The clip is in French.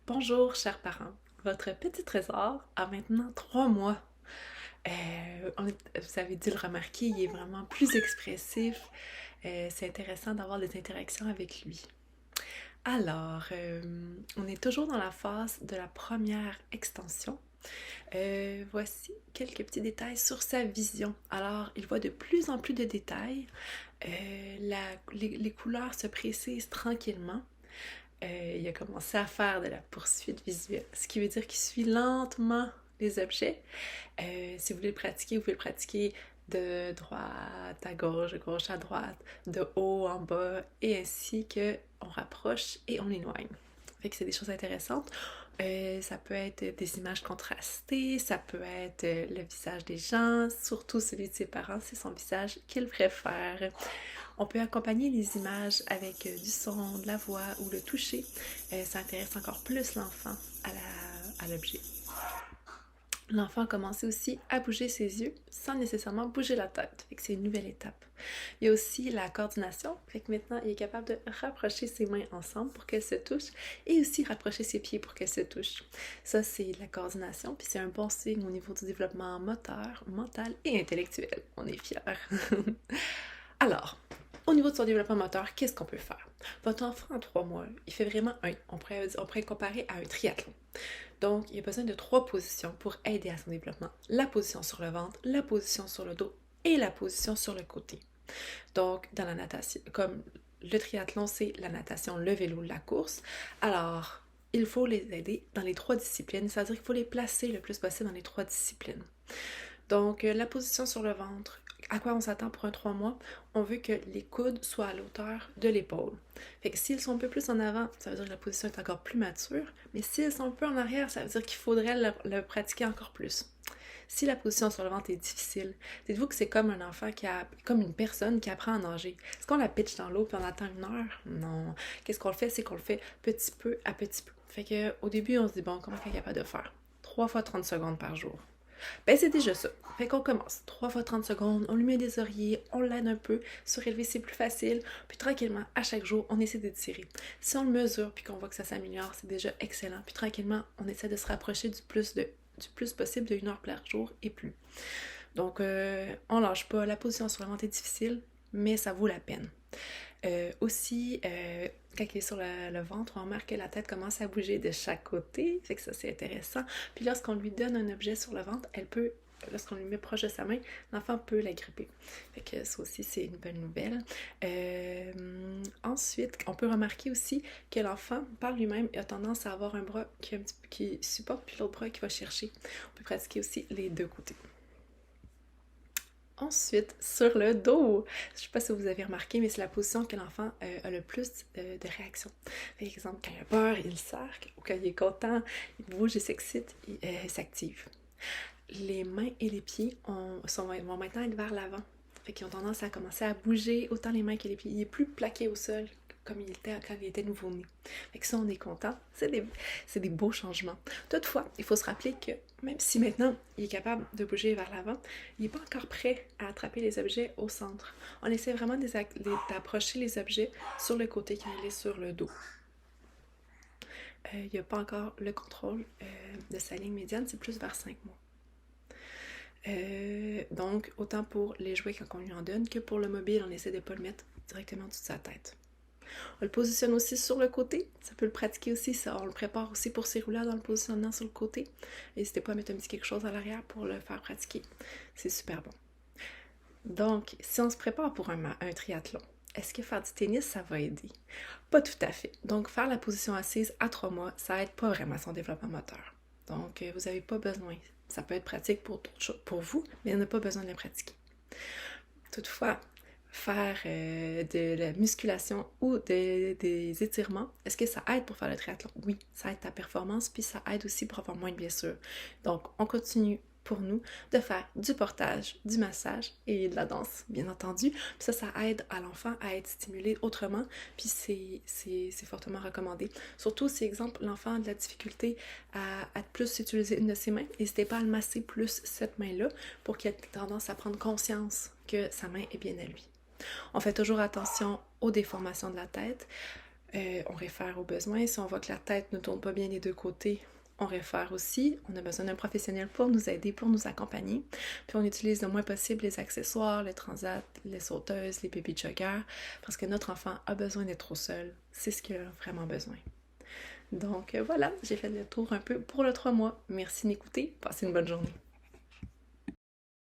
Bonjour, chers parents. Votre petit trésor a maintenant 3 mois. Vous avez dû le remarquer, il est vraiment plus expressif. C'est intéressant d'avoir des interactions avec lui. Alors, on est toujours dans la phase de la première extension. Voici quelques petits détails sur sa vision. Alors, il voit de plus en plus de détails. Les couleurs se précisent tranquillement. Il a commencé à faire de la poursuite visuelle, ce qui veut dire qu'il suit lentement les objets. Si vous voulez le pratiquer, vous pouvez le pratiquer de droite à gauche, de gauche à droite, de haut en bas, et ainsi qu'on rapproche et on éloigne. Fait que c'est des choses intéressantes. Ça peut être des images contrastées, ça peut être le visage des gens, surtout celui de ses parents, c'est son visage qu'il préfère. On peut accompagner les images avec du son, de la voix ou le toucher. Ça intéresse encore plus l'enfant à l'objet. L'enfant a commencé aussi à bouger ses yeux sans nécessairement bouger la tête. Fait que c'est une nouvelle étape. Il y a aussi la coordination. Fait que maintenant, il est capable de rapprocher ses mains ensemble pour qu'elles se touchent et aussi rapprocher ses pieds pour qu'elles se touchent. Ça, c'est la coordination. Puis c'est un bon signe au niveau du développement moteur, mental et intellectuel. On est fiers. Alors, au niveau de son développement moteur, qu'est-ce qu'on peut faire? Votre enfant en 3 mois, il fait vraiment on pourrait comparer à un triathlon. Donc, il a besoin de 3 positions pour aider à son développement. La position sur le ventre, la position sur le dos et la position sur le côté. Donc, dans la natation, comme le triathlon, c'est la natation, le vélo, la course. Alors, il faut les aider dans les 3 disciplines, c'est-à-dire qu'il faut les placer le plus possible dans les 3 disciplines. Donc, la position sur le ventre, à quoi on s'attend pour un 3 mois? On veut que les coudes soient à l'auteur de l'épaule. Fait que s'ils sont un peu plus en avant, ça veut dire que la position est encore plus mature, mais s'ils sont un peu en arrière, ça veut dire qu'il faudrait le pratiquer encore plus. Si la position sur le ventre est difficile, dites-vous que c'est comme un enfant comme une personne qui apprend à nager. Est-ce qu'on la pitche dans l'eau puis on attend 1 heure? Non. Qu'est-ce qu'on le fait? C'est qu'on le fait petit peu à petit peu. Fait que au début, on se dit, bon, comment on est capable de faire? 3 fois 30 secondes par jour. Ben, c'est déjà ça. Fait qu'on commence. 3 fois 30 secondes, on lui met des oreillers, on l'aide un peu. Surélever, c'est plus facile. Puis tranquillement, à chaque jour, on essaie d'étirer. Si on le mesure puis qu'on voit que ça s'améliore, c'est déjà excellent. Puis tranquillement, on essaie de se rapprocher du plus possible de 1 heure par jour et plus. Donc, on lâche pas. La position sur le ventre est difficile, mais ça vaut la peine. Aussi, quand il est sur le ventre, on remarque que la tête commence à bouger de chaque côté, fait que ça c'est intéressant. Puis lorsqu'on lui donne un objet sur le ventre, lorsqu'on lui met proche de sa main, l'enfant peut l'agripper. Fait que ça aussi c'est une bonne nouvelle. Ensuite, on peut remarquer aussi que l'enfant, par lui-même, a tendance à avoir un bras qui supporte, puis l'autre bras qui va chercher. On peut pratiquer aussi les 2 côtés. Ensuite, sur le dos, je ne sais pas si vous avez remarqué, mais c'est la position que l'enfant a le plus de réactions. Par exemple, quand il a peur, il s'arque, ou quand il est content, il bouge, il s'excite, il s'active. Les mains et les pieds vont maintenant être vers l'avant. Fait qu'ils ont tendance à commencer à bouger autant les mains que les pieds. Il est plus plaqué au sol comme il était quand il était nouveau-né. Fait que ça, on est content. C'est des beaux changements. Toutefois, il faut se rappeler que même si maintenant il est capable de bouger vers l'avant, il n'est pas encore prêt à attraper les objets au centre. On essaie vraiment d'approcher les objets sur le côté quand il est sur le dos. Il n'y a pas encore le contrôle de sa ligne médiane, c'est plus vers 5 mois. Donc, autant pour les jouets quand on lui en donne que pour le mobile, on essaie de ne pas le mettre directement au-dessus de sa tête. On le positionne aussi sur le côté, ça peut le pratiquer aussi, on le prépare aussi pour ses roulades en le positionnant sur le côté. N'hésitez pas à mettre un petit quelque chose à l'arrière pour le faire pratiquer, c'est super bon. Donc, si on se prépare pour un triathlon, est-ce que faire du tennis, ça va aider? Pas tout à fait. Donc, faire la position assise à 3 mois, ça aide pas vraiment à son développement moteur. Donc, vous n'avez pas besoin. Ça peut être pratique pour vous, mais on n'a pas besoin de le pratiquer. Toutefois, faire de la musculation ou des étirements, est-ce que ça aide pour faire le triathlon? Oui, ça aide ta performance, puis ça aide aussi pour avoir moins de blessures. Donc, on continue pour nous de faire du portage, du massage et de la danse, bien entendu. Puis ça aide à l'enfant à être stimulé autrement, puis c'est fortement recommandé. Surtout si, exemple, l'enfant a de la difficulté à plus utiliser une de ses mains, n'hésitez pas à le masser plus cette main-là pour qu'il ait tendance à prendre conscience que sa main est bien à lui. On fait toujours attention aux déformations de la tête. On réfère aux besoins. Si on voit que la tête ne tourne pas bien des deux côtés, on réfère aussi. On a besoin d'un professionnel pour nous aider, pour nous accompagner. Puis on utilise le moins possible les accessoires, les transats, les sauteuses, les baby joggers, parce que notre enfant a besoin d'être trop seul. C'est ce qu'il a vraiment besoin. Donc voilà, j'ai fait le tour un peu pour le 3 mois. Merci de m'écouter. Passez une bonne journée.